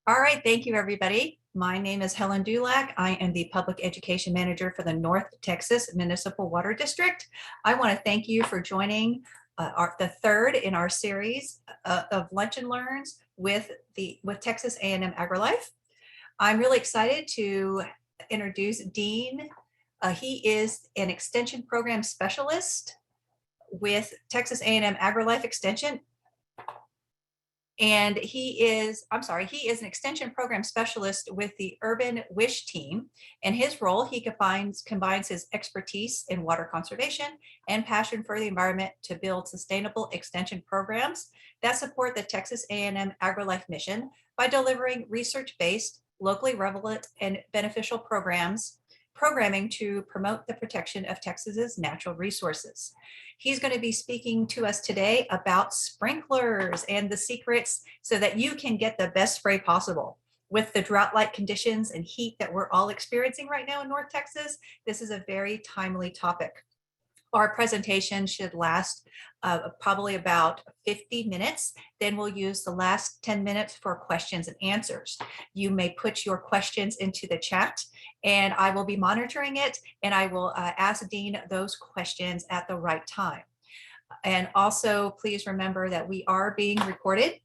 All right, thank you, everybody. My name is Helen Dulac. I am the Public Education Manager for the North Texas Municipal Water District. I want to thank you for joining the third in our series of Lunch and Learns with Texas A&M AgriLife. I'm really excited to introduce Dean. He is an Extension Program Specialist with Texas A&M AgriLife Extension. And he is an extension program specialist with the Urban Wish team. And his role, he combines his expertise in water conservation and passion for the environment to build sustainable extension programs that support the Texas A&M AgriLife mission by delivering research-based, locally relevant and beneficial programming to promote the protection of Texas's natural resources. He's going to be speaking to us today about sprinklers and the secrets so that you can get the best spray possible. With the drought-like conditions and heat that we're all experiencing right now in North Texas, this is a very timely topic. Our presentation should last probably about 50 minutes. Then we'll use the last 10 minutes for questions and answers. You may put your questions into the chat and I will be monitoring it, and I will ask Dean those questions at the right time. And also please remember that we are being recorded.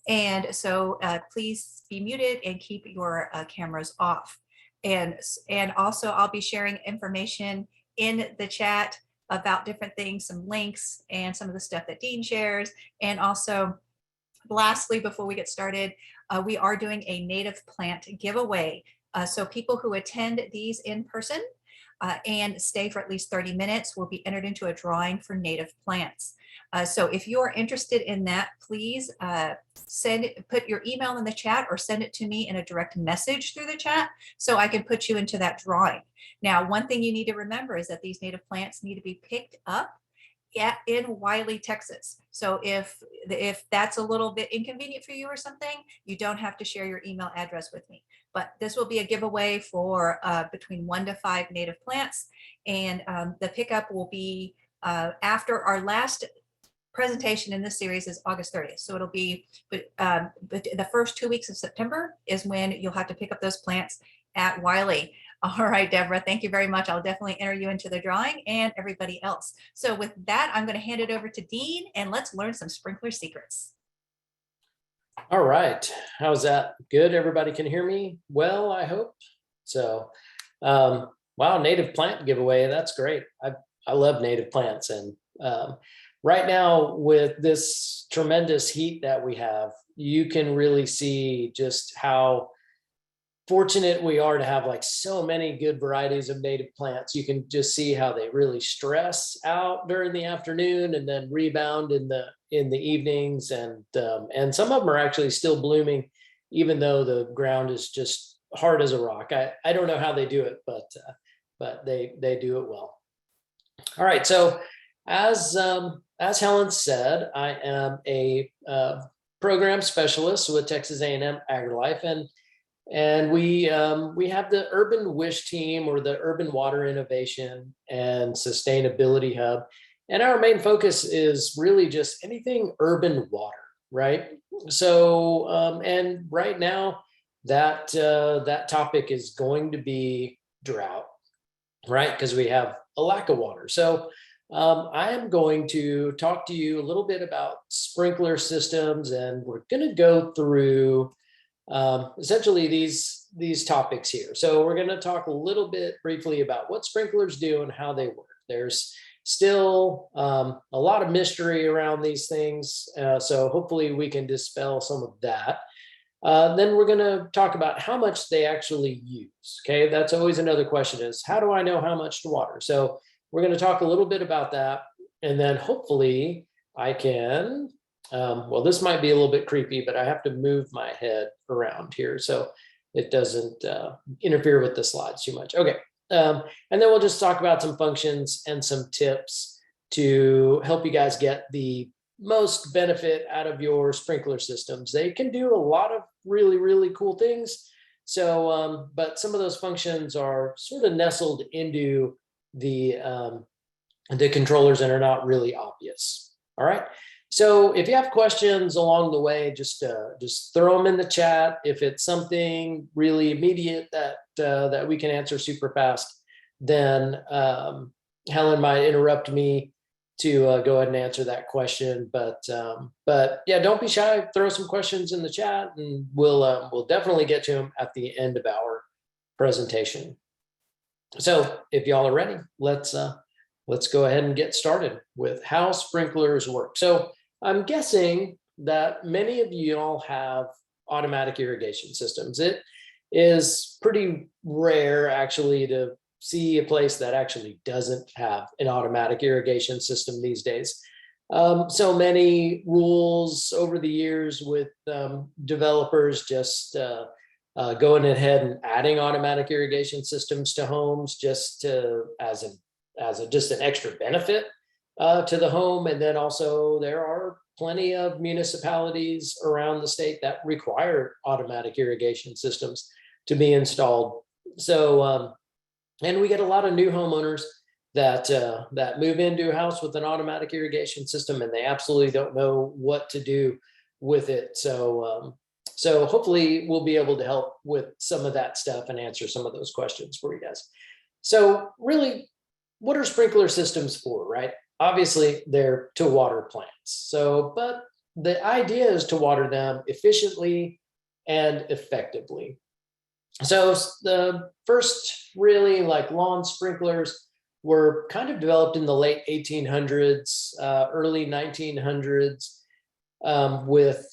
And so please be muted and keep your cameras off. And also I'll be sharing information in the chat about different things, some links and some of the stuff that Dean shares. And also, lastly, before we get started, we are doing a native plant giveaway. So people who attend these in person and stay for at least 30 minutes will be entered into a drawing for native plants. So if you are interested in that, please put your email in the chat or send it to me in a direct message through the chat so I can put you into that drawing. Now, one thing you need to remember is that these native plants need to be picked up in Wiley, Texas. So if that's a little bit inconvenient for you or something, you don't have to share your email address with me. But this will be a giveaway for between 1 to 5 native plants. And the pickup will be after our last presentation in this series is August 30th. So it'll be the first 2 weeks of September is when you'll have to pick up those plants at Wiley. All right, Deborah, thank you very much. I'll definitely enter you into the drawing and everybody else. So with that, I'm going to hand it over to Dean and let's learn some sprinkler secrets. All right. How's that? Good. Everybody can hear me well, I hope. So, wow, native plant giveaway. That's great. I love native plants. And right now with this tremendous heat that we have, you can really see just how fortunate we are to have like so many good varieties of native plants. You can just see how they really stress out during the afternoon and then rebound in the evenings, and some of them are actually still blooming even though the ground is just hard as a rock. I don't know how they do it, but they do it well. All right, so as Helen said, I am a program specialist with Texas A&M AgriLife, and we have the Urban Wish team, or the Urban Water Innovation and Sustainability Hub. And our main focus is really just anything urban water, right? So, and right now that topic is going to be drought, right? Because we have a lack of water. So I am going to talk to you a little bit about sprinkler systems, and we're going to go through essentially these topics here. So we're going to talk a little bit briefly about what sprinklers do and how they work. There's still a lot of mystery around these things, so hopefully we can dispel some of that. Then we're going to talk about how much they actually use. Okay, that's always another question, is how do I know how much to water? So we're going to talk a little bit about that, and then hopefully I can well, this might be a little bit creepy, but I have to move my head around here so it doesn't interfere with the slides too much. Okay, and then we'll just talk about some functions and some tips to help you guys get the most benefit out of your sprinkler systems. They can do a lot of really, really cool things. So, but some of those functions are sort of nestled into the controllers and are not really obvious. All right. So if you have questions along the way, just throw them in the chat. If it's something really immediate that we can answer super fast, then Helen might interrupt me to go ahead and answer that question. But yeah, don't be shy. Throw some questions in the chat, and we'll definitely get to them at the end of our presentation. So if y'all are ready, let's go ahead and get started with how sprinklers work. So I'm guessing that many of you all have automatic irrigation systems. It is pretty rare actually to see a place that actually doesn't have an automatic irrigation system these days. So many rules over the years with developers just going ahead and adding automatic irrigation systems to homes just as just an extra benefit to the home. And then also there are plenty of municipalities around the state that require automatic irrigation systems to be installed. So, and we get a lot of new homeowners that move into a house with an automatic irrigation system, and they absolutely don't know what to do with it. So, so hopefully we'll be able to help with some of that stuff and answer some of those questions for you guys. So really, what are sprinkler systems for, right? Obviously, they're to water plants. So, but the idea is to water them efficiently and effectively. So the first really like lawn sprinklers were kind of developed in the late 1800s, early 1900s with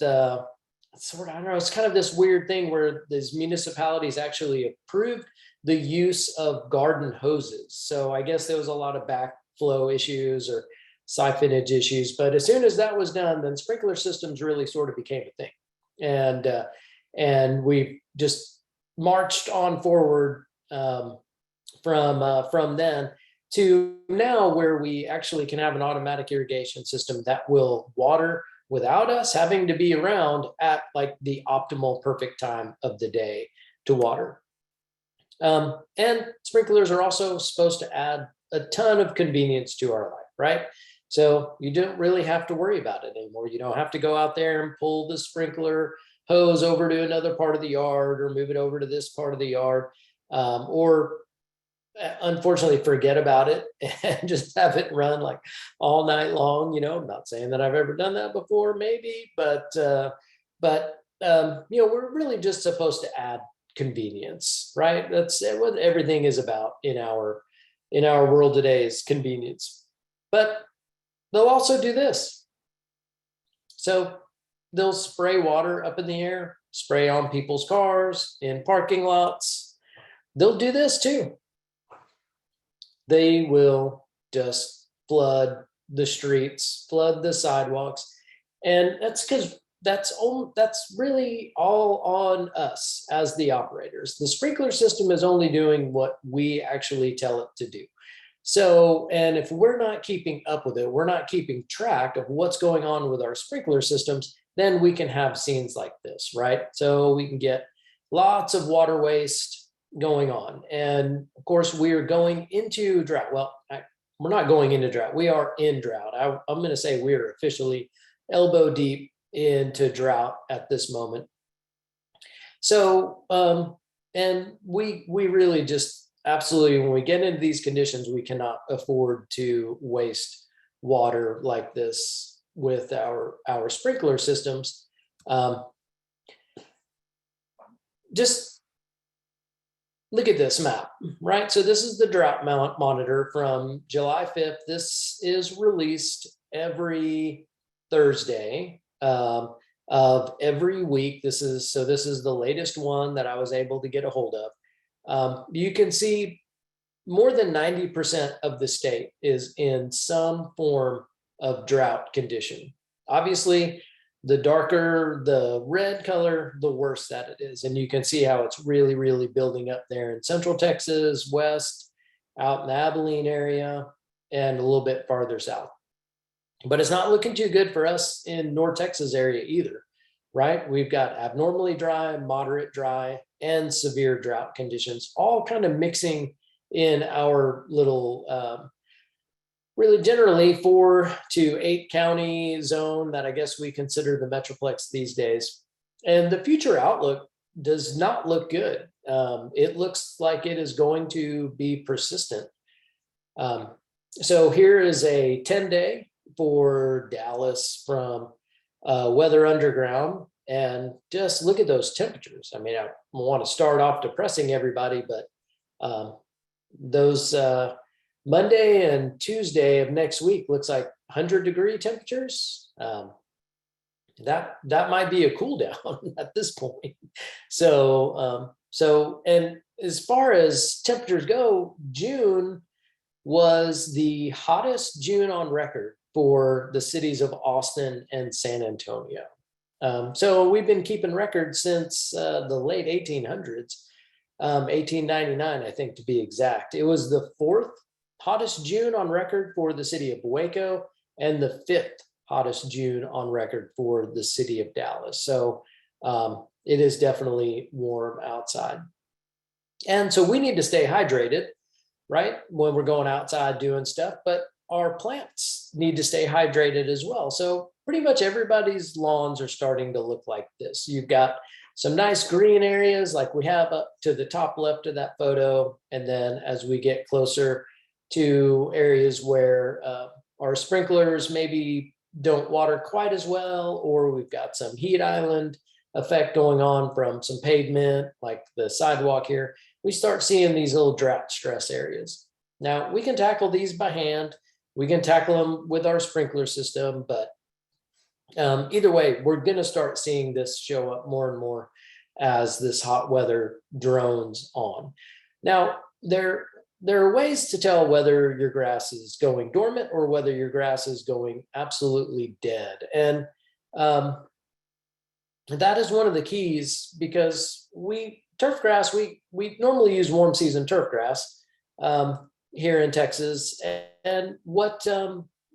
sort of, I don't know, it's kind of this weird thing where these municipalities actually approved the use of garden hoses. So I guess there was a lot of backflow issues or siphonage issues, but as soon as that was done, then sprinkler systems really sort of became a thing. And we just marched on forward from then to now, where we actually can have an automatic irrigation system that will water without us having to be around at like the optimal perfect time of the day to water. And sprinklers are also supposed to add a ton of convenience to our life, right? So you don't really have to worry about it anymore. You don't have to go out there and pull the sprinkler hose over to another part of the yard or move it over to this part of the yard, or unfortunately forget about it and just have it run like all night long. You know, I'm not saying that I've ever done that before, maybe, but you know, we're really just supposed to add convenience, right? That's what everything is about in our world today, is convenience. But they'll also do this. So they'll spray water up in the air, spray on people's cars, in parking lots. They'll do this too. They will just flood the streets, flood the sidewalks. And that's because that's really all on us as the operators. The sprinkler system is only doing what we actually tell it to do. So, and if we're not keeping up with it, we're not keeping track of what's going on with our sprinkler systems, then we can have scenes like this, right? So we can get lots of water waste going on. And of course, we are going into drought. Well, we're not going into drought. We are in drought. I'm going to say we are officially elbow deep into drought at this moment. So, and we really just absolutely, when we get into these conditions, we cannot afford to waste water like this with our sprinkler systems. Just look at this map, right? So this is the drought monitor from July 5th. This is released every Thursday of every week. This is the latest one that I was able to get a hold of. You can see more than 90% of the state is in some form of drought condition. Obviously, the darker the red color, the worse that it is. And you can see how it's really, really building up there in Central Texas, west, out in the Abilene area, and a little bit farther south. But it's not looking too good for us in North Texas area either, right? We've got abnormally dry, moderate dry, and severe drought conditions, all kind of mixing in our little really generally 4 to 8 county zone that I guess we consider the Metroplex these days. And the future outlook does not look good. It looks like it is going to be persistent. So here is a 10-day for Dallas from Weather Underground. And just look at those temperatures. I mean, I want to start off depressing everybody, but those Monday and Tuesday of next week looks like 100-degree temperatures. That might be a cool down at this point. So and as far as temperatures go, June was the hottest June on record for the cities of Austin and San Antonio. So we've been keeping records since the late 1800s, 1899, I think, to be exact. It was the 4th hottest June on record for the city of Waco and the 5th hottest June on record for the city of Dallas. So it is definitely warm outside. And so we need to stay hydrated, right, when we're going outside doing stuff, but our plants need to stay hydrated as well. So pretty much everybody's lawns are starting to look like this. You've got some nice green areas like we have up to the top left of that photo. And then as we get closer to areas where our sprinklers maybe don't water quite as well, or we've got some heat island effect going on from some pavement, like the sidewalk here, we start seeing these little drought stress areas. Now we can tackle these by hand. We can tackle them with our sprinkler system, but either way, we're going to start seeing this show up more and more as this hot weather drones on. Now, there are ways to tell whether your grass is going dormant or whether your grass is going absolutely dead. And that is one of the keys, because turf grass, we normally use warm season turf grass here in Texas. And what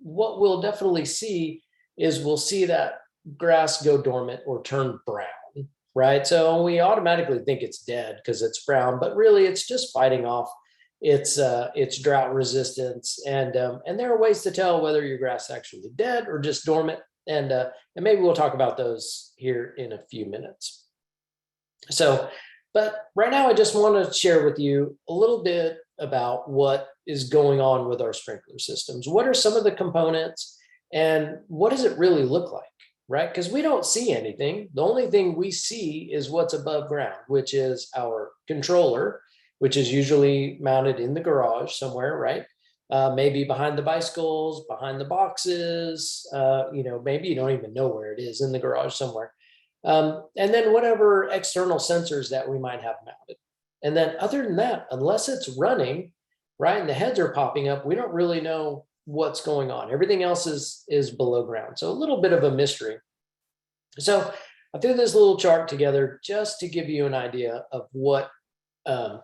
we'll definitely see is we'll see that grass go dormant or turn brown, right? So we automatically think it's dead because it's brown, but really it's just fighting off its drought resistance. And there are ways to tell whether your grass is actually dead or just dormant. And maybe we'll talk about those here in a few minutes. But right now I just want to share with you a little bit about what is going on with our sprinkler systems. What are some of the components and what does it really look like, right? Because we don't see anything. The only thing we see is what's above ground, which is our controller, which is usually mounted in the garage somewhere, right? Maybe behind the bicycles, behind the boxes, maybe you don't even know where it is, in the garage somewhere. And then whatever external sensors that we might have mounted. And then other than that, unless it's running, right, and the heads are popping up, we don't really know what's going on. Everything else is below ground. So a little bit of a mystery. So I threw this little chart together just to give you an idea of what a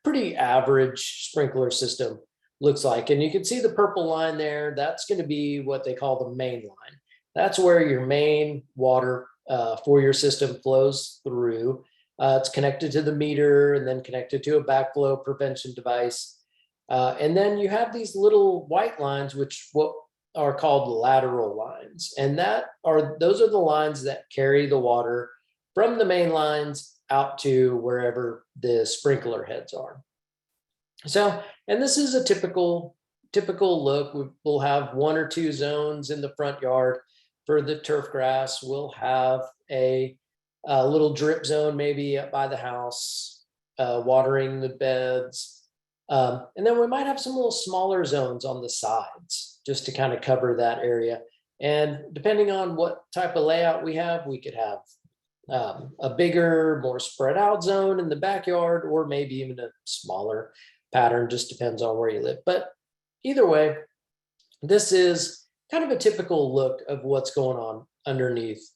pretty average sprinkler system looks like. And you can see the purple line there. That's going to be what they call the main line. That's where your main water for your system flows through. It's connected to the meter and then connected to a backflow prevention device. And then you have these little white lines, which what are called lateral lines. And those are the lines that carry the water from the main lines out to wherever the sprinkler heads are. So, and this is a typical look. We'll have 1 or 2 zones in the front yard. For the turf grass, we'll have a little drip zone maybe up by the house, watering the beds. And then we might have some little smaller zones on the sides just to kind of cover that area. And depending on what type of layout we have, we could have a bigger, more spread out zone in the backyard, or maybe even a smaller pattern, just depends on where you live. But either way, this is kind of a typical look of what's going on underneath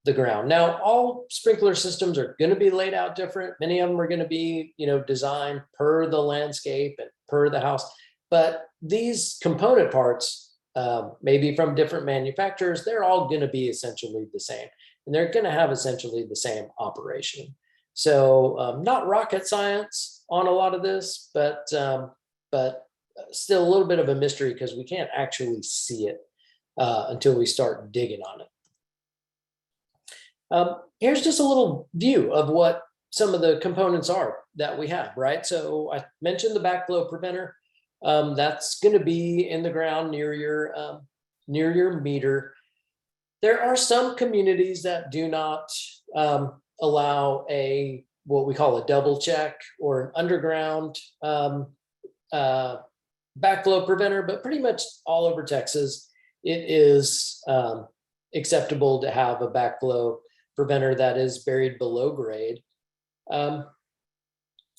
the ground. Now, all sprinkler systems are going to be laid out different. Many of them are going to be, designed per the landscape and per the house. But these component parts, maybe from different manufacturers, they're all going to be essentially the same. And they're going to have essentially the same operation. So not rocket science on a lot of this, but still a little bit of a mystery because we can't actually see it until we start digging on it. Here's just a little view of what some of the components are that we have, right? So I mentioned the backflow preventer. That's going to be in the ground near your meter. There are some communities that do not allow what we call a double check or an underground backflow preventer, but pretty much all over Texas, it is acceptable to have a backflow preventer that is buried below grade. And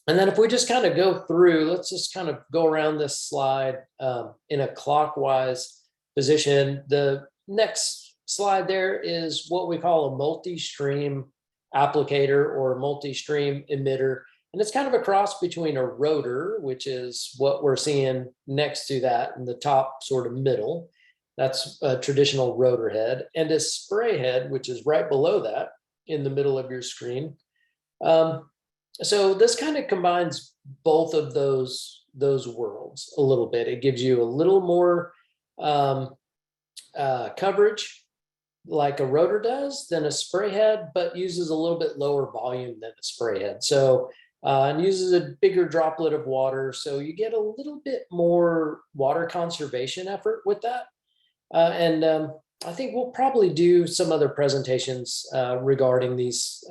then if we just kind of go through, let's just kind of go around this slide in a clockwise position. The next slide there is what we call a multi-stream applicator or multi-stream emitter. And it's kind of a cross between a rotor, which is what we're seeing next to that in the top sort of middle. That's a traditional rotor head, and a spray head, which is right below that in the middle of your screen. So this kind of combines both of those worlds a little bit. It gives you a little more coverage like a rotor does than a spray head, but uses a little bit lower volume than a spray head. So and uses a bigger droplet of water. So you get a little bit more water conservation effort with that. And I think we'll probably do some other presentations regarding these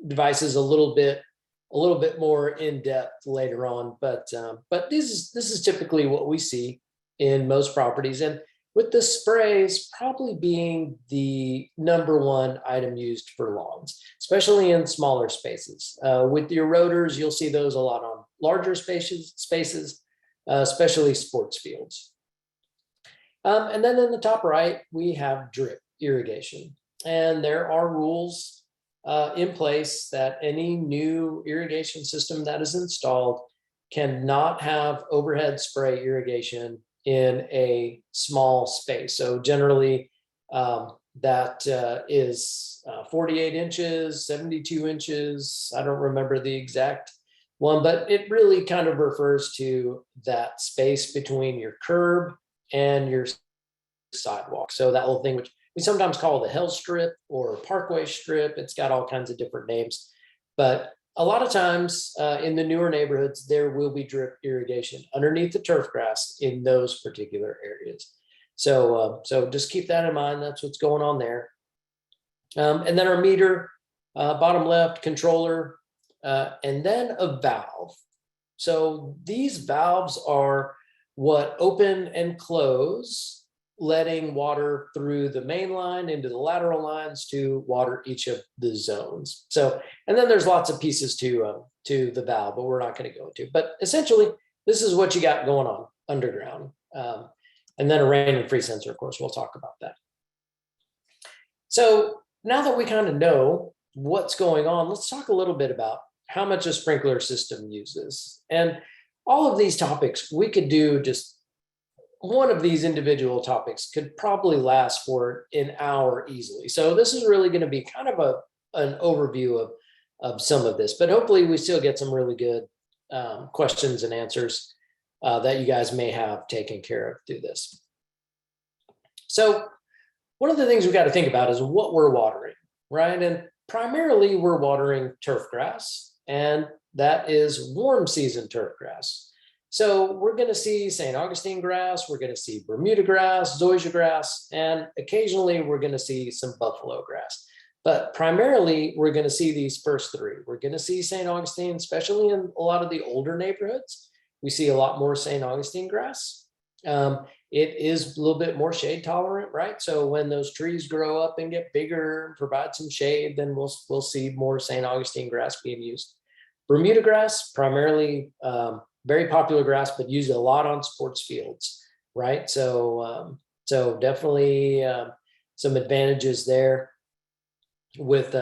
devices a little bit more in depth later on. But this is typically what we see in most properties, and with the sprays probably being the #1 item used for lawns, especially in smaller spaces. With your rotors, you'll see those a lot on larger spaces, especially sports fields. And then in the top right, we have drip irrigation. And there are rules in place that any new irrigation system that is installed cannot have overhead spray irrigation in a small space. So generally that is 48 inches, 72 inches. I don't remember the exact one, but it really kind of refers to that space between your curb and your sidewalk. So that little thing, which we sometimes call the Hell Strip or Parkway Strip, it's got all kinds of different names. But a lot of times in the newer neighborhoods, there will be drip irrigation underneath the turf grass in those particular areas. So just keep that in mind. That's what's going on there. And then our meter, bottom left, controller, and then a valve. So these valves are what open and close, letting water through the main line into the lateral lines to water each of the zones. So, and then there's lots of pieces to the valve, but we're not going to go into. But essentially, this is what you got going on underground. And then a rain and freeze sensor, of course, we'll talk about that. So now that we kind of know what's going on, let's talk a little bit about how much a sprinkler system uses. And all of these topics, we could do just one of these individual topics could probably last for an hour easily. So this is really going to be kind of an overview of some of this, but hopefully we still get some really good questions and answers that you guys may have taken care of through this. So one of the things we got to think about is what we're watering, right? And primarily we're watering turf grass, and that is warm season turf grass. So we're going to see St. Augustine grass, we're going to see Bermuda grass, zoysia grass, and occasionally we're going to see some buffalo grass. But primarily we're going to see these first three. We're going to see St. Augustine, especially in a lot of the older neighborhoods. We see a lot more St. Augustine grass. It is a little bit more shade tolerant, right? So when those trees grow up and get bigger and provide some shade, then we'll see more St. Augustine grass being used. Bermuda grass, primarily very popular grass, but used a lot on sports fields, right? So definitely some advantages there with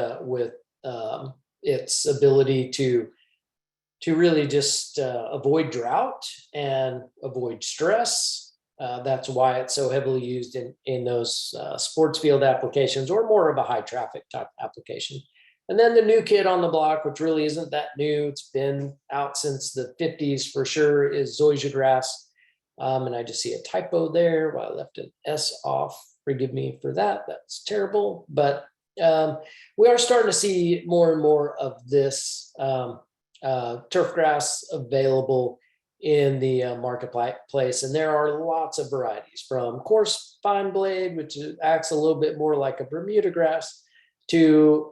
its ability to really just avoid drought and avoid stress. That's why it's so heavily used in those sports field applications, or more of a high traffic type application. And then the new kid on the block, which really isn't that new, it's been out since the 50s for sure, is zoysia grass. And I just see a typo there. Well, I left an S off. Forgive me for that. That's terrible. But we are starting to see more and more of this turf grass available in the marketplace. And there are lots of varieties, from coarse fine blade, which acts a little bit more like a Bermuda grass, to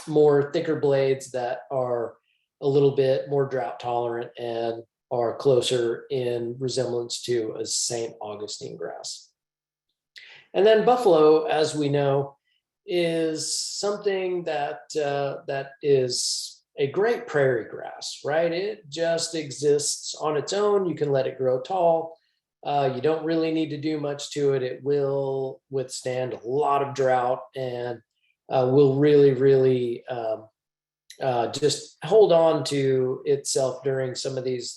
more thicker blades that are a little bit more drought tolerant and are closer in resemblance to a St. Augustine grass. And then buffalo, as we know, is something that that is a great prairie grass, right? It just exists on its own. You can let it grow tall. You don't really need to do much to it. It will withstand a lot of drought and will really just hold on to itself during some of these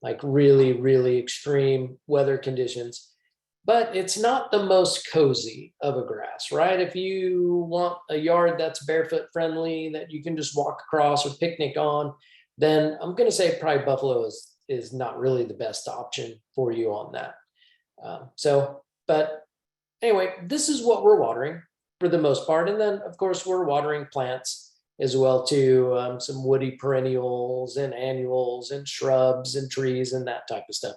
like really extreme weather conditions. But it's not the most cozy of a grass, right? If you want a yard that's barefoot friendly, that you can just walk across or picnic on, then I'm going to say probably buffalo is not really the best option for you on that. But anyway, this is what we're watering for the most part. And then, of course, we're watering plants as well too, some woody perennials and annuals and shrubs and trees and that type of stuff.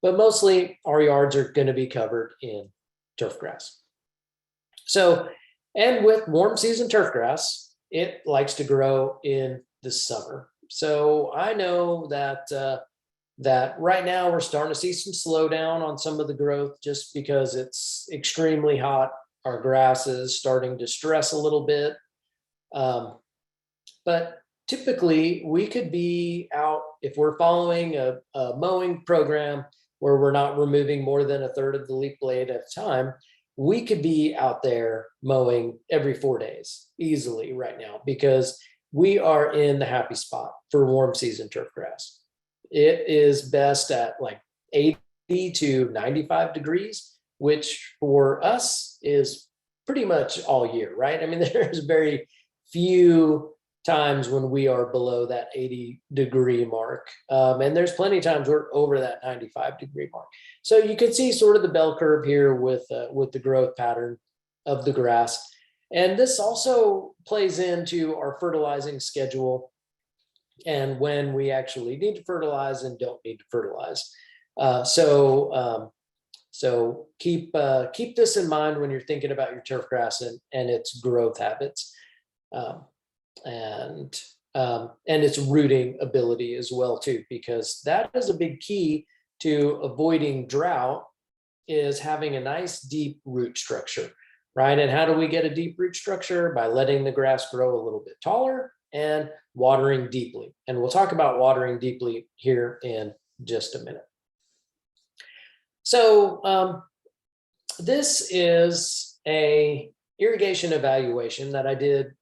But mostly our yards are going to be covered in turf grass. So, and with warm season turf grass, it likes to grow in the summer. So I know that that right now we're starting to see some slowdown on some of the growth just because it's extremely hot. Our grass is starting to stress a little bit. But typically we could be out, if we're following a mowing program where we're not removing more than a third of the leaf blade at a time, we could be out there mowing every 4 days easily right now, because we are in the happy spot for warm season turf grass. It is best at like 80 to 95 degrees, which for us is pretty much all year, right? I mean, there's very few times when we are below that 80-degree mark. And there's plenty of times we're over that 95-degree mark. So you can see sort of the bell curve here with the growth pattern of the grass. And this also plays into our fertilizing schedule and when we actually need to fertilize and don't need to fertilize. So keep this in mind when you're thinking about your turf grass and its growth habits. And its rooting ability as well too, because that is a big key to avoiding drought, is having a nice deep root structure, right? And how do we get a deep root structure? By letting the grass grow a little bit taller and watering deeply. And we'll talk about watering deeply here in just a minute. So this is a irrigation evaluation that I did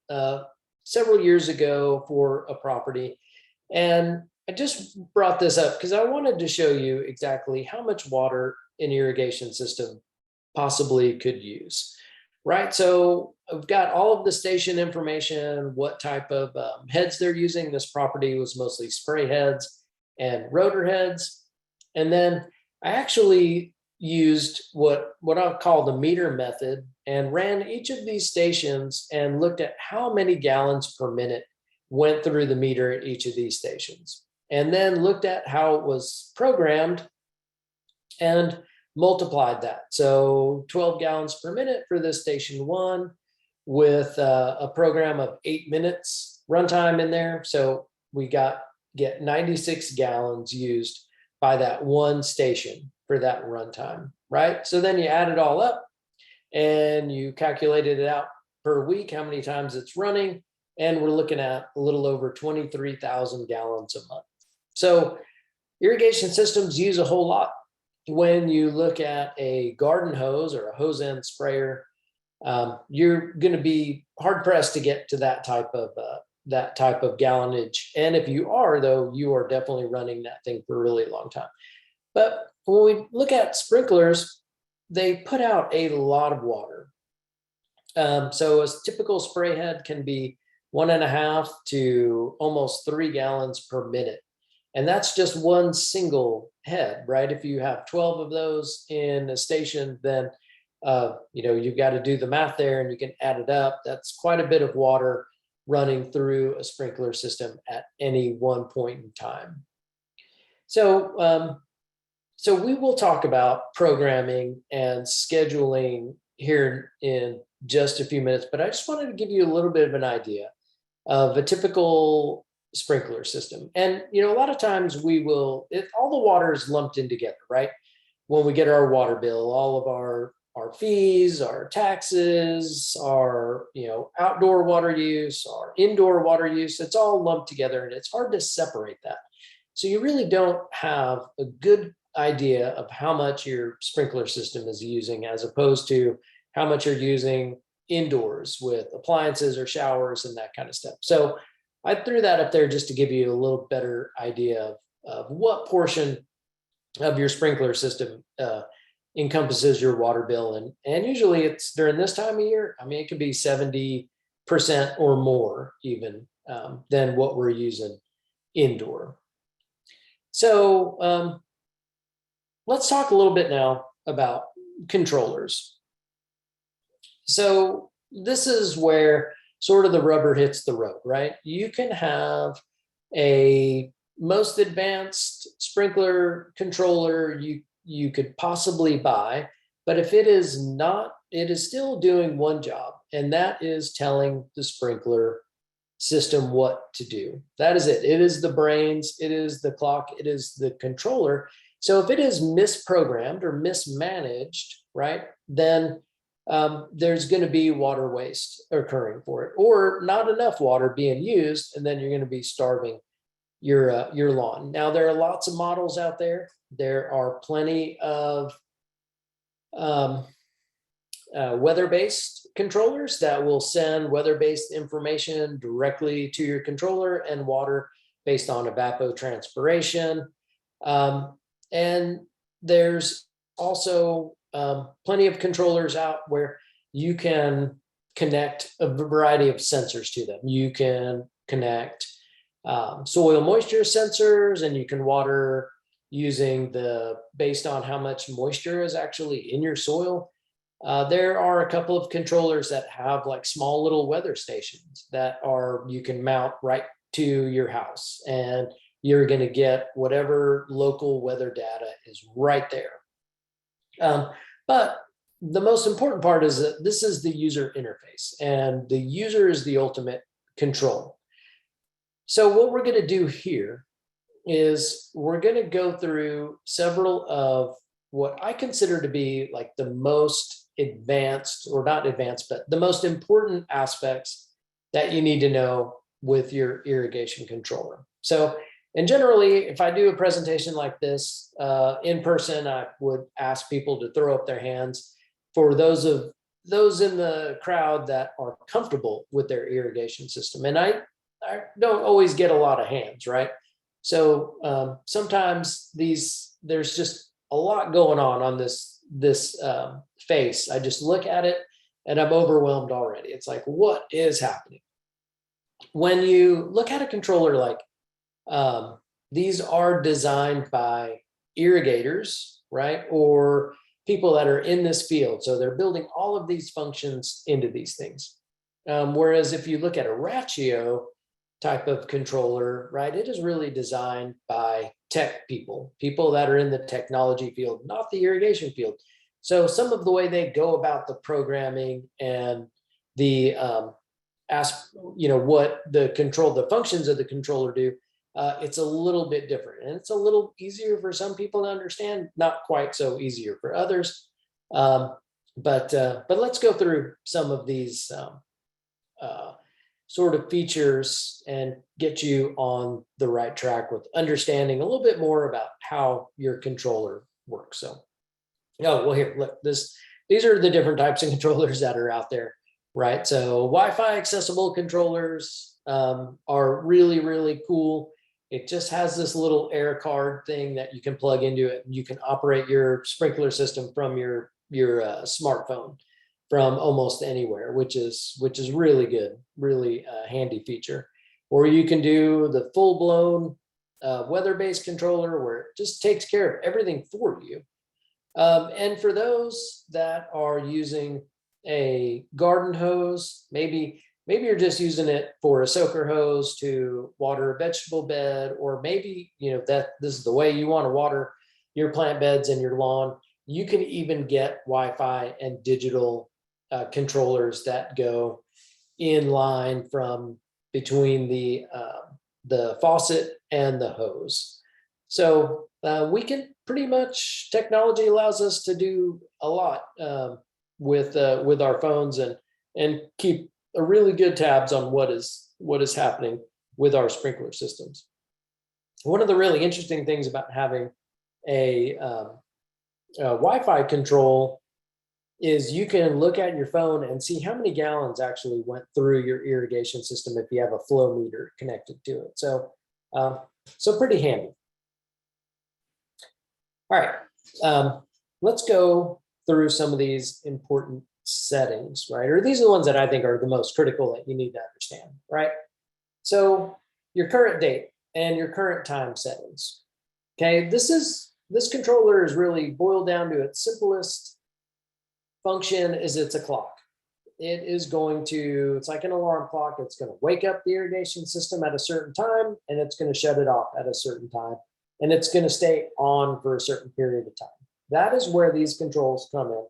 several years ago for a property. And I just brought this up because I wanted to show you exactly how much water an irrigation system possibly could use, right? So I've got all of the station information, what type of heads they're using. This property was mostly spray heads and rotor heads. And then I actually used what I'll call the meter method and ran each of these stations and looked at how many gallons per minute went through the meter at each of these stations, and then looked at how it was programmed and multiplied that. So 12 gallons per minute for this station one with a program of 8 minutes runtime in there. So we get 96 gallons used by that one station for that runtime, right? So then you add it all up and you calculated it out per week, how many times it's running. And we're looking at a little over 23,000 gallons a month. So irrigation systems use a whole lot. When you look at a garden hose or a hose end sprayer, you're going to be hard pressed to get to that type of gallonage. And if you are, though, you are definitely running that thing for a really long time. But when we look at sprinklers, they put out a lot of water. So a typical spray head can be 1.5 to almost 3 gallons per minute. And that's just one single head, right? If you have 12 of those in a station, then you've got to do the math there and you can add it up. That's quite a bit of water running through a sprinkler system at any one point in time. So we will talk about programming and scheduling here in just a few minutes, but I just wanted to give you a little bit of an idea of a typical sprinkler system. And, a lot of times all the water is lumped in together, right? When we get our water bill, all of our fees, our taxes, our, outdoor water use, our indoor water use, it's all lumped together and it's hard to separate that. So you really don't have a good idea of how much your sprinkler system is using as opposed to how much you're using indoors with appliances or showers and that kind of stuff. So I threw that up there just to give you a little better idea of what portion of your sprinkler system encompasses your water bill. And usually it's during this time of year, it could be 70% or more even than what we're using indoor. So let's talk a little bit now about controllers. So this is where sort of the rubber hits the road, right? You can have a most advanced sprinkler controller you could possibly buy, but if it is not, it is still doing one job, and that is telling the sprinkler system what to do. That is it. It is the brains, it is the clock, it is the controller. So if it is misprogrammed or mismanaged, right, then there's going to be water waste occurring for it, or not enough water being used, and then you're going to be starving your lawn. Now, there are lots of models out there. There are plenty of weather-based controllers that will send weather-based information directly to your controller and water based on evapotranspiration. And there's also plenty of controllers out where you can connect a variety of sensors to them. You can connect soil moisture sensors, and you can water using based on how much moisture is actually in your soil. There are a couple of controllers that have like small little weather stations that you can mount right to your house, and you're going to get whatever local weather data is right there. But the most important part is that this is the user interface, and the user is the ultimate control. So what we're going to do here is we're going to go through several of what I consider to be like the most advanced, or not advanced, but the most important aspects that you need to know with your irrigation controller. So, and generally, if I do a presentation like this in person, I would ask people to throw up their hands for those in the crowd that are comfortable with their irrigation system. And I don't always get a lot of hands, right? So sometimes there's just a lot going on this face. I just look at it and I'm overwhelmed already. It's like, what is happening? When you look at a controller like these are designed by irrigators, right? Or people that are in this field. So they're building all of these functions into these things. Whereas if you look at a ratio type of controller, right, it is really designed by tech people that are in the technology field, not the irrigation field. So some of the way they go about the programming and the what the functions of the controller do, it's a little bit different, and it's a little easier for some people to understand, not quite so easier for others. But let's go through some of these sort of features and get you on the right track with understanding a little bit more about how your controller works. So, here, look, these are the different types of controllers that are out there, right? So Wi-Fi accessible controllers are really, really cool. It just has this little air card thing that you can plug into it, and you can operate your sprinkler system from your smartphone from almost anywhere, which is really good, really handy feature. Or you can do the full-blown weather-based controller where it just takes care of everything for you. And for those that are using a garden hose, maybe you're just using it for a soaker hose to water a vegetable bed, or maybe that this is the way you want to water your plant beds and your lawn. You can even get Wi-Fi and digital controllers that go in line from between the faucet and the hose. So we can pretty much, technology allows us to do a lot with our phones and keep a really good tabs on what is happening with our sprinkler systems. One of the really interesting things about having a Wi-Fi control is you can look at your phone and see how many gallons actually went through your irrigation system if you have a flow meter connected to it. So, so pretty handy. All right, let's go through some of these important settings, right? Or these are the ones that I think are the most critical that you need to understand, right? So your current date and your current time settings. Okay, this controller is really boiled down to its simplest function is it's a clock. It is going to, it's like an alarm clock. It's going to wake up the irrigation system at a certain time, and it's going to shut it off at a certain time, and it's going to stay on for a certain period of time. That is where these controls come in.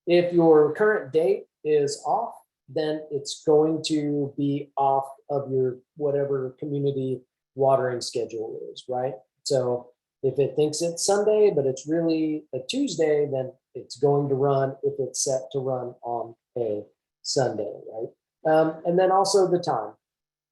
If your current date is off, then it's going to be off of your whatever community watering schedule is, right? So if it thinks it's Sunday, but it's really a Tuesday, then it's going to run if it's set to run on a Sunday, right? And then also the time.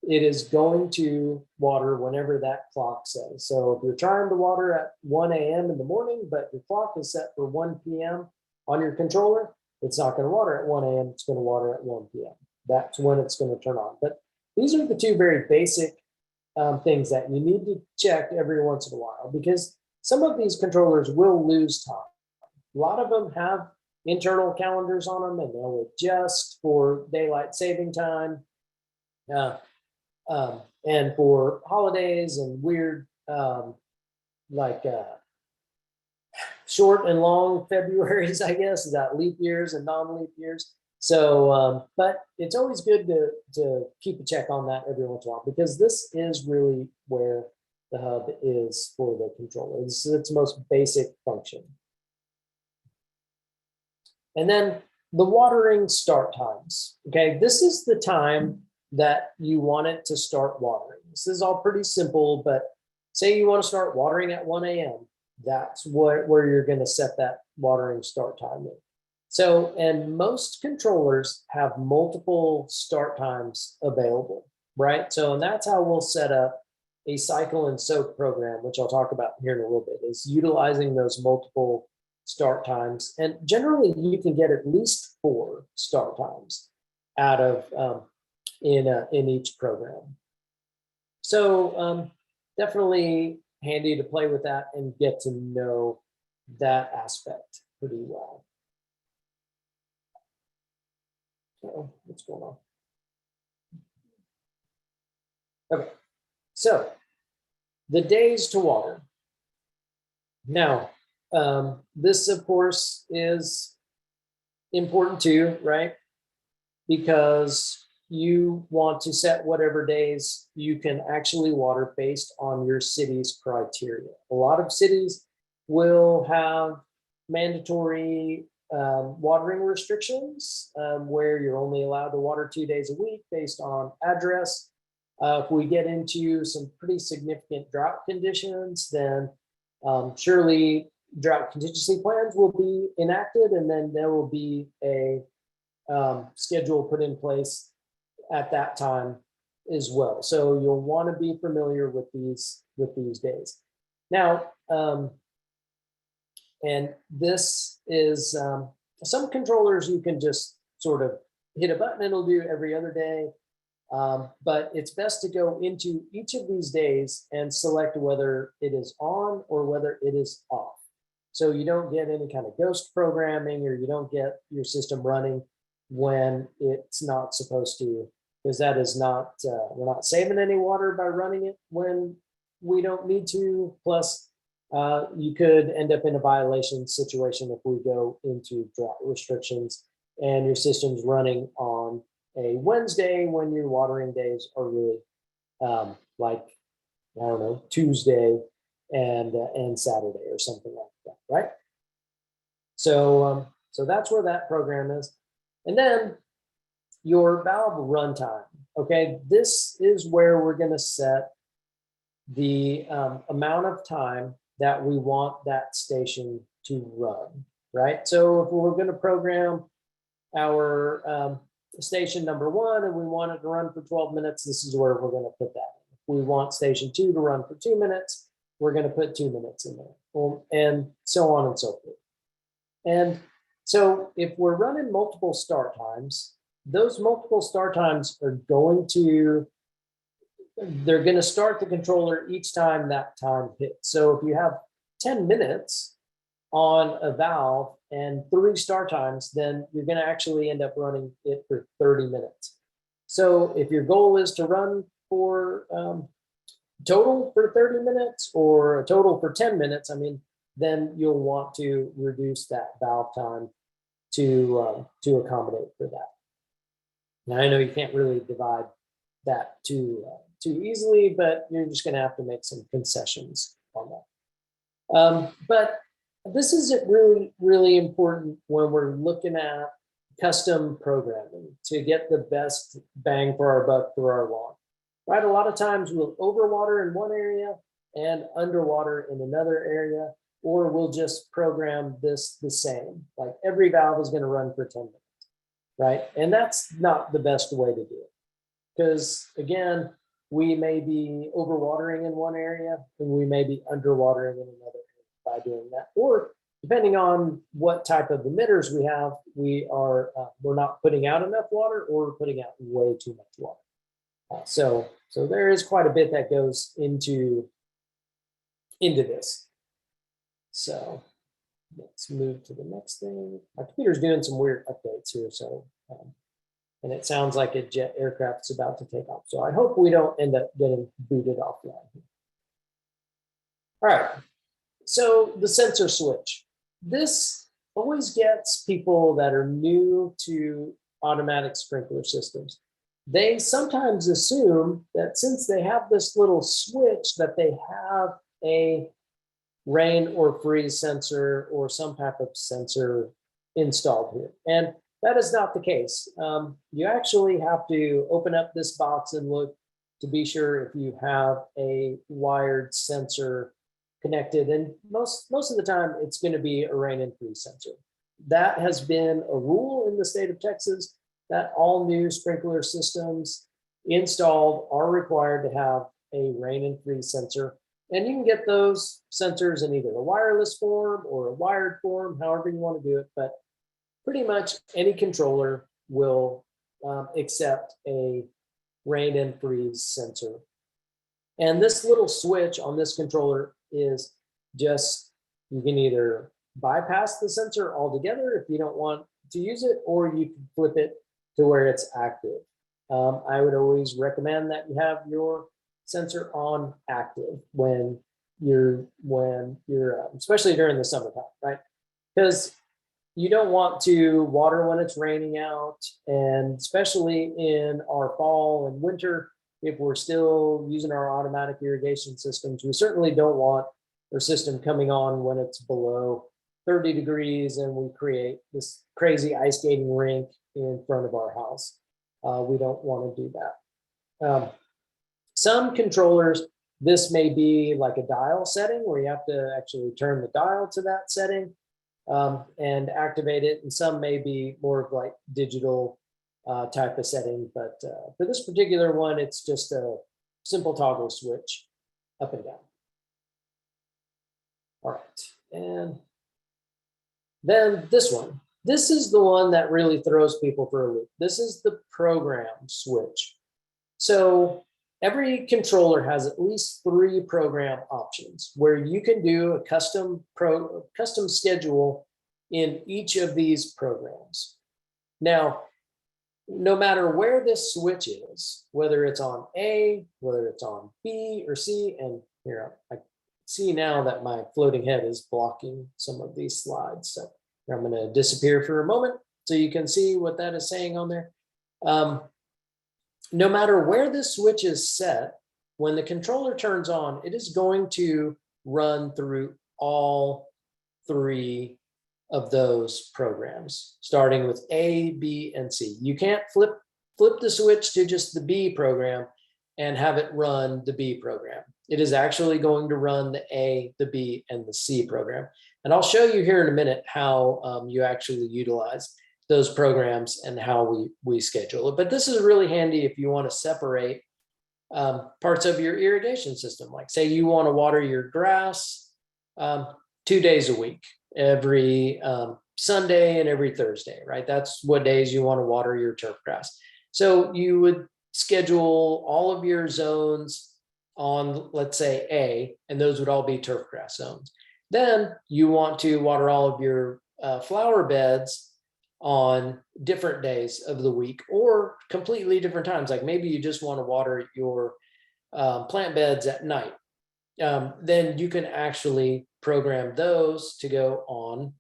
It is going to water whenever that clock says. So if you're trying to water at 1 a.m. in the morning, but your clock is set for 1 p.m. on your controller, it's not going to water at 1 a.m. It's going to water at 1 p.m. That's when it's going to turn on. But these are the two very basic things that you need to check every once in a while, because some of these controllers will lose time. A lot of them have internal calendars on them, and they'll adjust for daylight saving time and for holidays and weird short and long Februaries, I guess, is that leap years and non-leap years. So, but it's always good to keep a check on that every once in a while, because this is really where the hub is for the controller. This is its most basic function. And then the watering start times. Okay, this is the time that you want it to start watering. This is all pretty simple, but say you want to start watering at 1 a.m. That's where you're going to set that watering start time in. So, and most controllers have multiple start times available, right? So, and that's how we'll set up a cycle and soak program, which I'll talk about here in a little bit, is utilizing those multiple start times. And generally you can get at least 4 start times out of in each program. So definitely handy to play with that and get to know that aspect pretty well. So what's going on? Okay, so the days to water. Now, this of course is important too, right? Because you want to set whatever days you can actually water based on your city's criteria. A lot of cities will have mandatory watering restrictions where you're only allowed to water 2 days a week based on address. If we get into some pretty significant drought conditions, then surely drought contingency plans will be enacted, and then there will be a schedule put in place at that time as well. So you'll want to be familiar with these days. Now, and this is some controllers you can just sort of hit a button, it'll do every other day. But it's best to go into each of these days and select whether it is on or whether it is off. So you don't get any kind of ghost programming, or you don't get your system running when it's not supposed to, because that is not, we're not saving any water by running it when we don't need to. Plus, you could end up in a violation situation if we go into drought restrictions and your system's running on a Wednesday when your watering days are really like, I don't know, Tuesday and Saturday or something like that, right? So so that's where that program is. And then your valve runtime. Okay, this is where we're going to set the amount of time that we want that station to run, right? So if we're going to program our station number 1 and we want it to run for 12 minutes, this is where we're going to put that. If we want station 2 to run for 2 minutes, we're going to put 2 minutes in there, and so on and so forth. And so if we're running multiple start times, those multiple start times are they're going to start the controller each time that time hits. So if you have 10 minutes on a valve and 3 start times, then you're going to actually end up running it for 30 minutes. So if your goal is to run for total for 30 minutes or a total for 10 minutes, I mean, then you'll want to reduce that valve time to accommodate for that. Now, I know you can't really divide that too easily, but you're just going to have to make some concessions on that. But this is really, really important when we're looking at custom programming to get the best bang for our buck for our lawn, right? A lot of times we'll overwater in one area and underwater in another area, or we'll just program this the same. Like every valve is going to run for 10 minutes, right? And that's not the best way to do it. Because again, we may be overwatering in one area and we may be underwatering in another area by doing that. Or depending on what type of emitters we have, we're not putting out enough water or putting out way too much water. So there is quite a bit that goes into this. So let's move to the next thing. My computer's doing some weird updates here, so and it sounds like a jet aircraft is about to take off. So I hope we don't end up getting booted offline. All right, so the sensor switch. This always gets people that are new to automatic sprinkler systems. They sometimes assume that since they have this little switch that they have a rain or freeze sensor or some type of sensor installed here. And that is not the case. You actually have to open up this box and look to be sure if you have a wired sensor connected. And most of the time, it's going to be a rain and freeze sensor. That has been a rule in the state of Texas that all new sprinkler systems installed are required to have a rain and freeze sensor. And you can get those sensors in either a wireless form or a wired form, however you want to do it. But pretty much any controller will accept a rain and freeze sensor. And this little switch on this controller is just, you can either bypass the sensor altogether if you don't want to use it, or you can flip it to where it's active. I would always recommend that you have your sensor on active when you're especially during the summertime, right? Because you don't want to water when it's raining out, and especially in our fall and winter, if we're still using our automatic irrigation systems, we certainly don't want our system coming on when it's below 30 degrees and we create this crazy ice skating rink in front of our house. We don't want to do that. Some controllers, this may be like a dial setting where you have to actually turn the dial to that setting and activate it. And some may be more of like digital type of setting. But for this particular one, it's just a simple toggle switch up and down. All right. And then this one. This is the one that really throws people for a loop. This is the program switch. So every controller has at least 3 program options where you can do a custom schedule in each of these programs. Now, no matter where this switch is, whether it's on A, whether it's on B or C, and here, I see now that my floating head is blocking some of these slides. So I'm going to disappear for a moment so you can see what that is saying on there. No matter where this switch is set, when the controller turns on, it is going to run through all 3 of those programs, starting with A, B, and C. You can't flip the switch to just the B program and have it run the B program. It is actually going to run the A, the B, and the C program. And I'll show you here in a minute how you actually utilize those programs and how we schedule it. But this is really handy if you want to separate parts of your irrigation system. Like say you want to water your grass 2 days a week, every Sunday and every Thursday, right? That's what days you want to water your turf grass. So you would schedule all of your zones on, let's say A, and those would all be turf grass zones. Then you want to water all of your flower beds on different days of the week or completely different times. Like maybe you just want to water your plant beds at night. Then you can actually program those to go on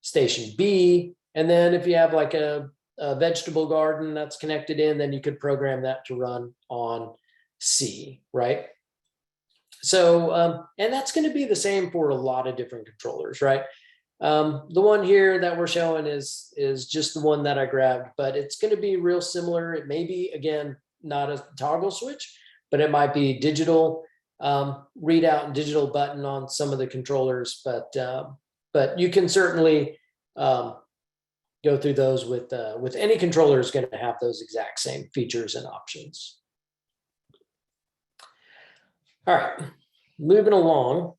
station B. And then if you have like a vegetable garden that's connected in, then you could program that to run on C, right? So, and that's going to be the same for a lot of different controllers, right? The one here that we're showing is just the one that I grabbed, but it's going to be real similar. It may be, again, not a toggle switch, but it might be digital readout and digital button on some of the controllers. But you can certainly go through those with any controller is going to have those exact same features and options. All right, moving along,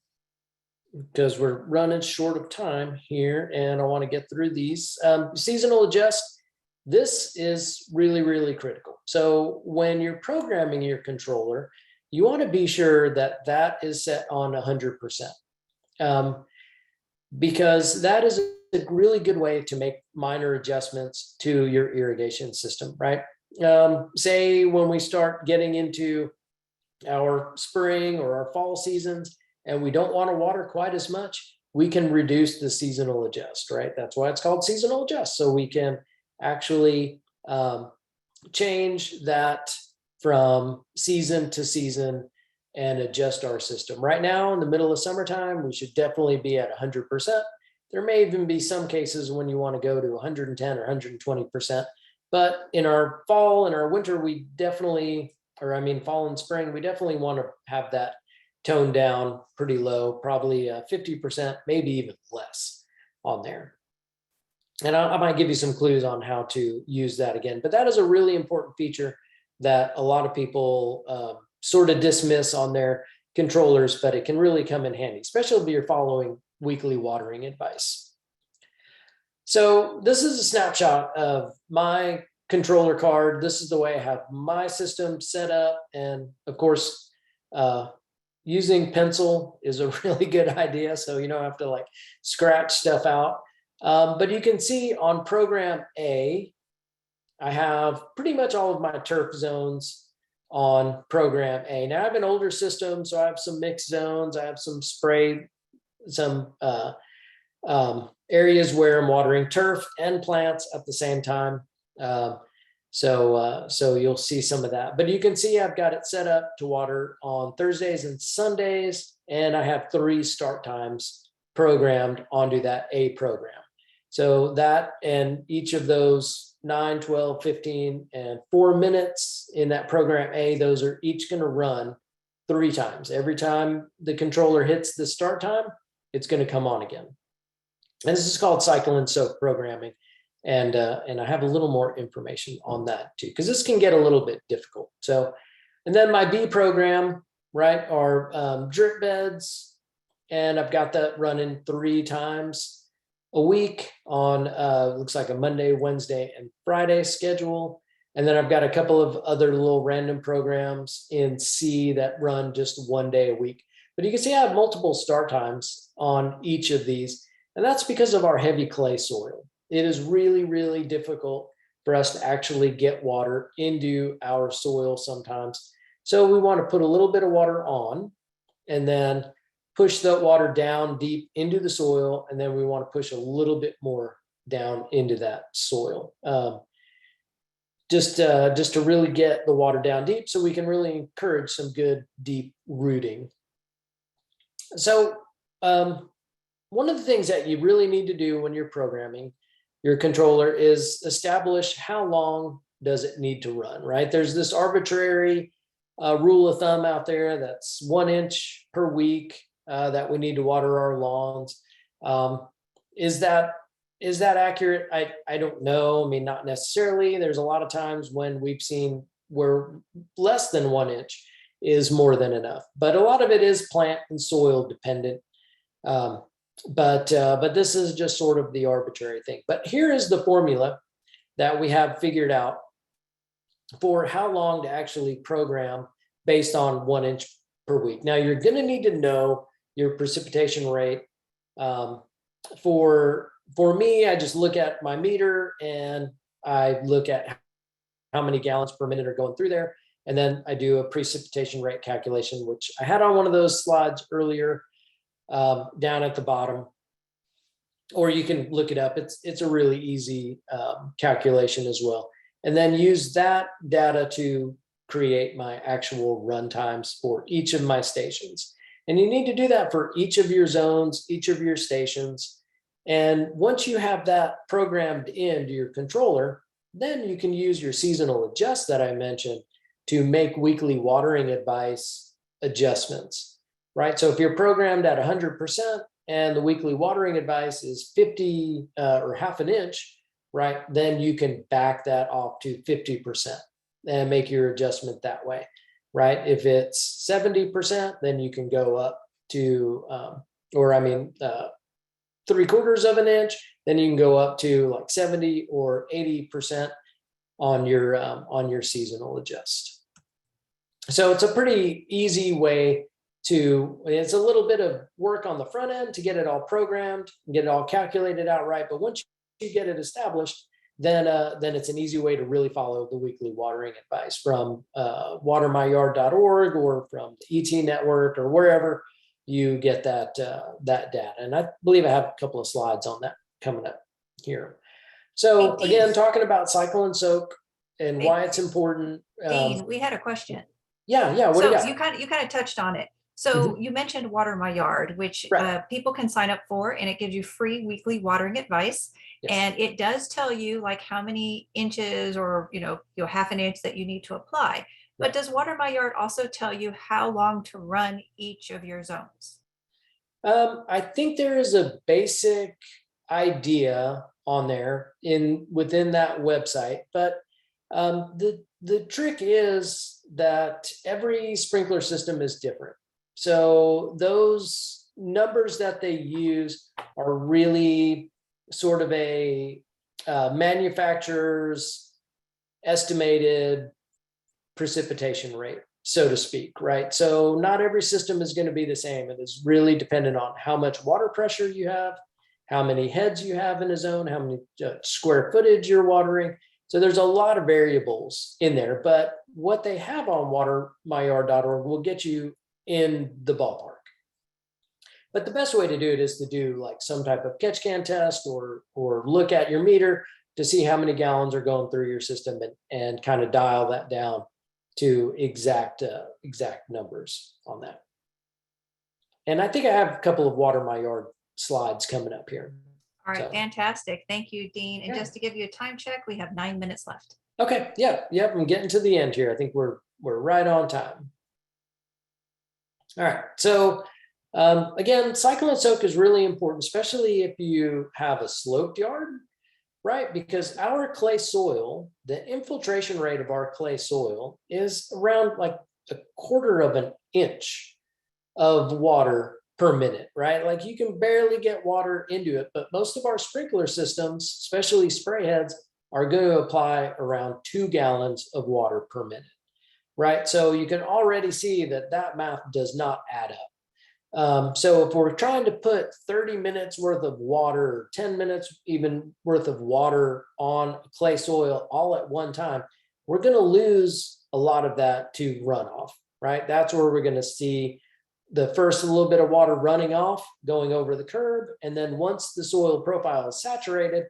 because we're running short of time here and I want to get through these. Seasonal adjust, this is really, really critical. So when you're programming your controller, you want to be sure that that is set on 100%, because that is a really good way to make minor adjustments to your irrigation system, right? Say when we start getting into our spring or our fall seasons and we don't want to water quite as much, we can reduce the seasonal adjust, right? That's why it's called seasonal adjust. So we can actually change that from season to season and adjust our system. Right now, in the middle of summertime, we should definitely be at 100%. There may even be some cases when you want to go to 110 or 120%. But in our fall and our winter, we definitely, fall and spring, we definitely want to have that toned down pretty low, probably 50%, maybe even less on there. And I might give you some clues on how to use that again. But that is a really important feature that a lot of people sort of dismiss on their controllers, but it can really come in handy, especially if you're following weekly watering advice. So this is a snapshot of my controller card. This is the way I have my system set up. And of course, using pencil is a really good idea. So you don't have to like scratch stuff out. But you can see on program A, I have pretty much all of my turf zones on program A. Now I have an older system, so I have some mixed zones. I have some spray, some areas where I'm watering turf and plants at the same time. So you'll see some of that, but you can see I've got it set up to water on Thursdays and Sundays, and I have 3 start times programmed onto that A program. So that, and each of those 9, 12, 15, and 4 minutes in that program A, those are each going to run 3 times. Every time the controller hits the start time, it's going to come on again. And this is called cycle and soak programming. And I have a little more information on that too, because this can get a little bit difficult. So, and then my B program, right, are drip beds. And I've got that running 3 times a week on, looks like a Monday, Wednesday, and Friday schedule. And then I've got a couple of other little random programs in C that run just 1 day a week. But you can see I have multiple start times on each of these. And that's because of our heavy clay soil. It is really, really difficult for us to actually get water into our soil sometimes. So we want to put a little bit of water on, and then push the water down deep into the soil. And then we want to push a little bit more down into that soil. Just to really get the water down deep so we can really encourage some good deep rooting. So one of the things that you really need to do when you're programming your controller is establish how long does it need to run, right? There's this arbitrary rule of thumb out there that's 1 inch per week that we need to water our lawns. Is that accurate? I don't know. I mean, not necessarily. There's a lot of times when we've seen where less than 1 inch is more than enough, but a lot of it is plant and soil dependent. But this is just sort of the arbitrary thing. But here is the formula that we have figured out for how long to actually program based on 1 inch per week. Now you're going to need to know your precipitation rate. For me, I just look at my meter and I look at how many gallons per minute are going through there. And then I do a precipitation rate calculation, which I had on one of those slides earlier down at the bottom, or you can look it up. It's a really easy calculation as well. And then use that data to create my actual run times for each of my stations. And you need to do that for each of your zones, each of your stations. And once you have that programmed into your controller, then you can use your seasonal adjust that I mentioned to make weekly watering advice adjustments, right? So if you're programmed at 100% and the weekly watering advice is 50 or half an inch, right? Then you can back that off to 50% and make your adjustment that way, right? If it's 70%, then you can go up to, 3/4 of an inch, then you can go up to like 70 or 80% on your seasonal adjust. So it's a pretty easy way to, it's a little bit of work on the front end to get it all programmed and get it all calculated out right. But once you get it established, then it's an easy way to really follow the weekly watering advice from WaterMyYard.org or from the ET network or wherever you get that data. And I believe I have a couple of slides on that coming up here. So again, talking about cycle and soak and why it's important. Dean, we had a question. Yeah. What do you got? You kind of touched on it. So you mentioned WaterMyYard, which people can sign up for, and it gives you free weekly watering advice. Yes. And it does tell you like how many inches or half an inch that you need to apply. But does WaterMyYard also tell you how long to run each of your zones? I think there is a basic idea on there within that website, but the trick is that every sprinkler system is different. So those numbers that they use are really sort of a manufacturer's estimated precipitation rate, so to speak, right? So not every system is going to be the same. It is really dependent on how much water pressure you have, how many heads you have in a zone, how many square footage you're watering. So there's a lot of variables in there, but what they have on watermyard.org will get you in the ballpark. But the best way to do it is to do like some type of catch can test or look at your meter to see how many gallons are going through your system and kind of dial that down to exact numbers on that. And I think I have a couple of WaterMyYard slides coming up here. All right, fantastic. Thank you, Dean. And just to give you a time check, we have 9 minutes left. Okay, yep, I'm getting to the end here. I think we're right on time. All right, so again, cycle and soak is really important, especially if you have a sloped yard, right? Because our clay soil, the infiltration rate of our clay soil is around like 1/4 of an inch of water per minute, right? Like you can barely get water into it, but most of our sprinkler systems, especially spray heads, are going to apply around 2 gallons of water per minute, right? So you can already see that math does not add up. So if we're trying to put 30 minutes worth of water, or 10 minutes even worth of water on clay soil all at one time, we're going to lose a lot of that to runoff, right? That's where we're going to see the first little bit of water running off, going over the curb. And then once the soil profile is saturated,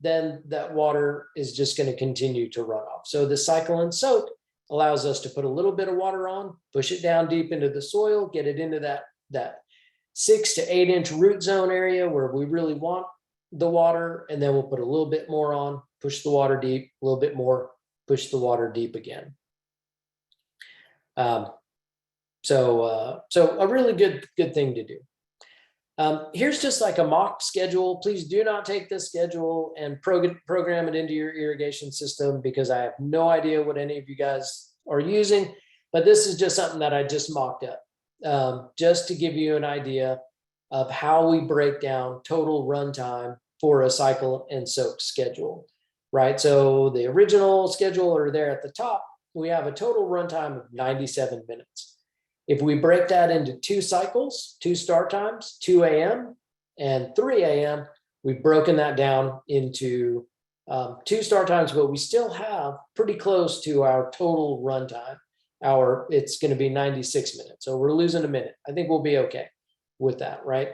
then that water is just going to continue to run off. So the cycle and soak allows us to put a little bit of water on, push it down deep into the soil, get it into that 6 to 8 inch root zone area where we really want the water. And then we'll put a little bit more on, push the water deep, a little bit more, push the water deep again. So a really good thing to do. Here's just like a mock schedule. Please do not take this schedule and program it into your irrigation system, because I have no idea what any of you guys are using, but this is just something that I just mocked up, just to give you an idea of how we break down total runtime for a cycle and soak schedule, right? So the original schedule are there at the top. We have a total runtime of 97 minutes. If we break that into 2 cycles, 2 start times, 2 a.m. and 3 a.m., we've broken that down into 2 start times, but we still have pretty close to our total runtime. It's going to be 96 minutes. So we're losing a minute. I think we'll be okay with that, right?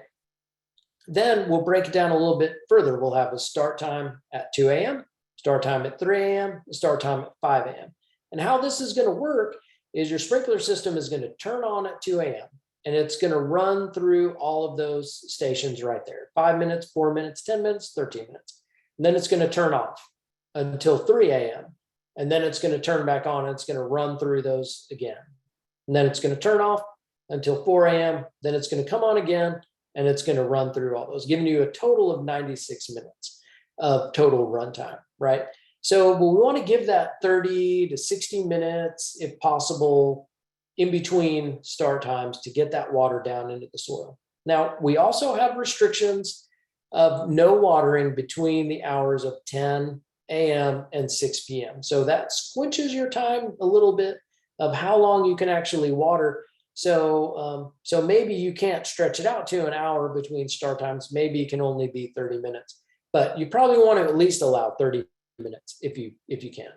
Then we'll break it down a little bit further. We'll have a start time at 2 a.m., start time at 3 a.m., start time at 5 a.m. And how this is going to work is your sprinkler system is going to turn on at 2 a.m. and it's going to run through all of those stations right there. 5 minutes, 4 minutes, 10 minutes, 13 minutes. And then it's going to turn off until 3 a.m. And then it's going to turn back on and it's going to run through those again. And then it's going to turn off until 4 a.m. Then it's going to come on again and it's going to run through all those, giving you a total of 96 minutes of total runtime, right? So we want to give that 30 to 60 minutes, if possible, in between start times to get that water down into the soil. Now, we also have restrictions of no watering between the hours of 10 a.m. and 6 p.m. So that squinches your time a little bit of how long you can actually water. So maybe you can't stretch it out to an hour between start times. Maybe it can only be 30 minutes, but you probably want to at least allow 30 minutes if you can.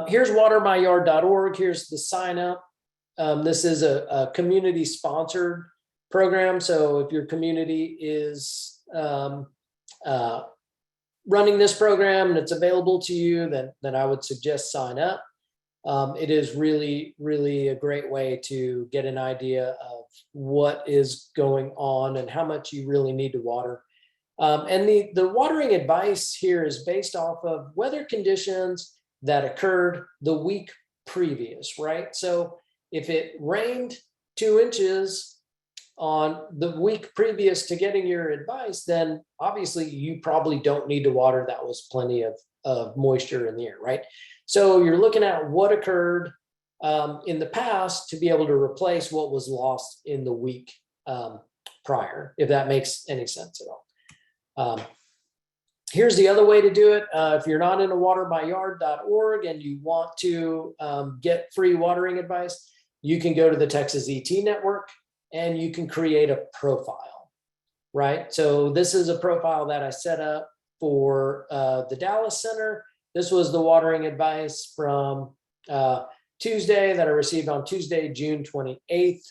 Here's WaterMyYard.org. Here's the sign up. This is a community sponsored program. So if your community is running this program and it's available to you, then I would suggest sign up. It is really, really a great way to get an idea of what is going on and how much you really need to water. And the watering advice here is based off of weather conditions that occurred the week previous, right? So if it rained 2 inches on the week previous to getting your advice, then obviously you probably don't need to water. That was plenty of moisture in the air, right? So you're looking at what occurred in the past to be able to replace what was lost in the week prior, if that makes any sense at all. Here's the other way to do it. If you're not in a WaterMyYard.org and you want to get free watering advice, you can go to the Texas ET Network and you can create a profile, right? So this is a profile that I set up for the Dallas Center. This was the watering advice from Tuesday that I received on Tuesday, June 28th.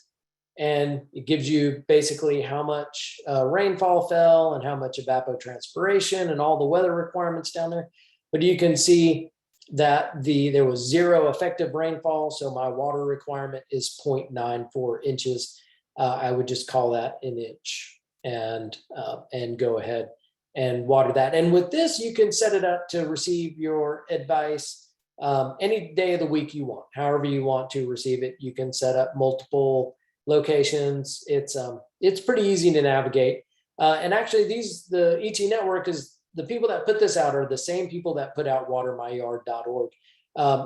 And it gives you basically how much rainfall fell and how much evapotranspiration and all the weather requirements down there. But you can see that there was 0 effective rainfall. So my water requirement is 0.94 inches. I would just call that an inch and go ahead and water that. And with this, you can set it up to receive your advice any day of the week you want, however you want to receive it. You can set up multiple locations. It's pretty easy to navigate. And actually the ET Network is the people that put this out are the same people that put out WaterMyYard.org.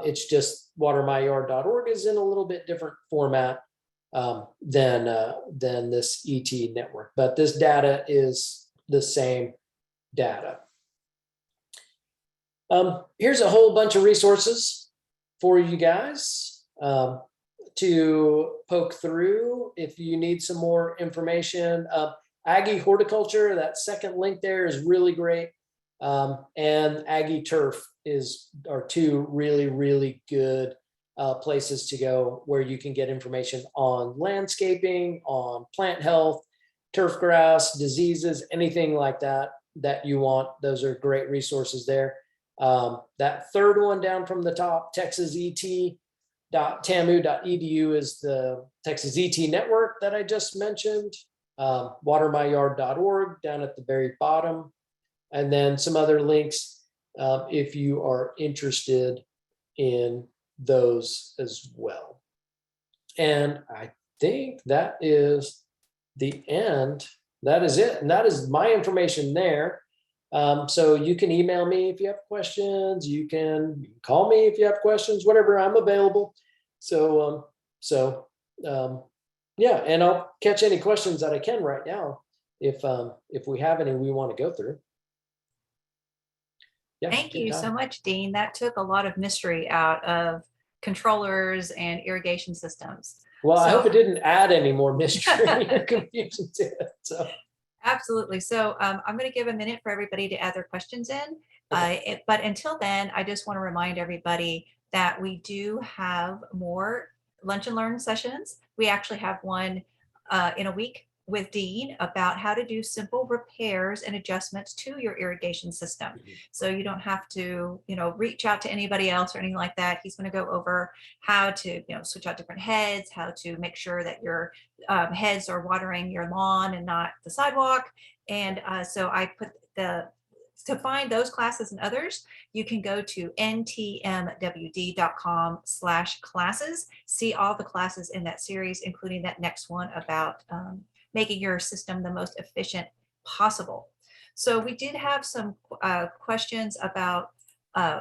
It's just WaterMyYard.org is in a little bit different format than this ET Network, but this data is the same data. Here's a whole bunch of resources for you guys to poke through if you need some more information. Aggie Horticulture, that second link there is really great. And Aggie Turf are 2 really, really good places to go where you can get information on landscaping, on plant health, turf grass, diseases, anything like that that you want. Those are great resources there. That third one down from the top, texaset.tamu.edu, is the Texas ET network that I just mentioned. WaterMyYard.org down at the very bottom. And then some other links if you are interested in those as well. And I think that is the end. That is it. And that is my information there. So you can email me if you have questions. You can call me if you have questions, whatever. I'm available. So, yeah, and I'll catch any questions that I can right now if we have any we want to go through. Yeah, Thank you so much, Dean. That took a lot of mystery out of controllers and irrigation systems. Well, I hope it didn't add any more mystery or confusion to it. So. Absolutely. So I'm going to give a minute for everybody to add their questions in. Okay. But until then, I just want to remind everybody that we do have more lunch and learn sessions. We actually have one in a week with Dean about how to do simple repairs and adjustments to your irrigation system. So you don't have to, reach out to anybody else or anything like that. He's going to go over how to, switch out different heads, how to make sure that your heads are watering your lawn and not the sidewalk. And so I put to find those classes and others, you can go to ntmwd.com/classes, see all the classes in that series, including that next one about making your system the most efficient possible. So we did have some questions about,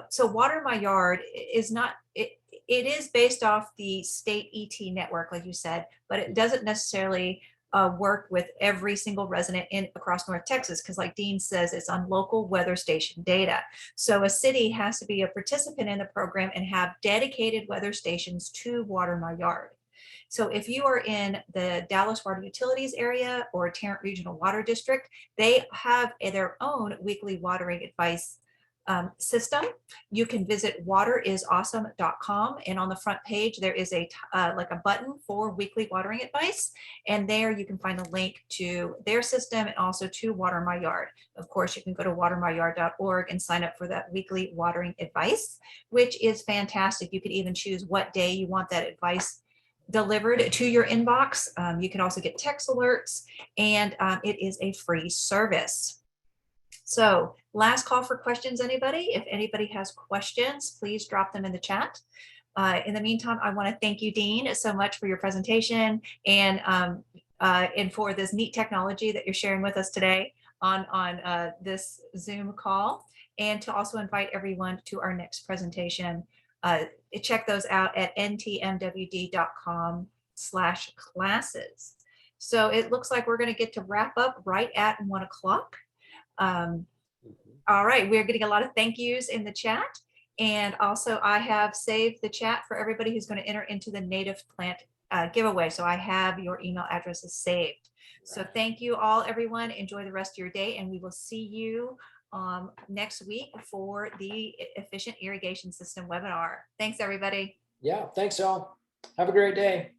so WaterMyYard is not, it is based off the state ET network, like you said, but it doesn't necessarily work with every single resident across North Texas, because like Dean says, it's on local weather station data. So a city has to be a participant in the program and have dedicated weather stations to WaterMyYard. So if you are in the Dallas Water Utilities area or Tarrant Regional Water District, they have their own weekly watering advice system. You can visit waterisawesome.com, and on the front page there is like a button for weekly watering advice, and there you can find a link to their system and also to WaterMyYard. Of course, you can go to watermyyard.org and sign up for that weekly watering advice, which is fantastic. You could even choose what day you want that advice delivered to your inbox. You can also get text alerts, and it is a free service. So last call for questions, anybody. If anybody has questions, please drop them in the chat. In the meantime, I want to thank you, Dean, so much for your presentation and for this neat technology that you're sharing with us today on this Zoom call, and to also invite everyone to our next presentation. Check those out at ntmwd.com/classes. So it looks like we're going to get to wrap up right at 1 o'clock. All right, we're getting a lot of thank yous in the chat. And also I have saved the chat for everybody who's going to enter into the native plant giveaway. So I have your email addresses saved. So thank you all, everyone. Enjoy the rest of your day, and we will see you next week for the Efficient Irrigation System webinar. Thanks, everybody. Yeah, thanks, y'all. Have a great day.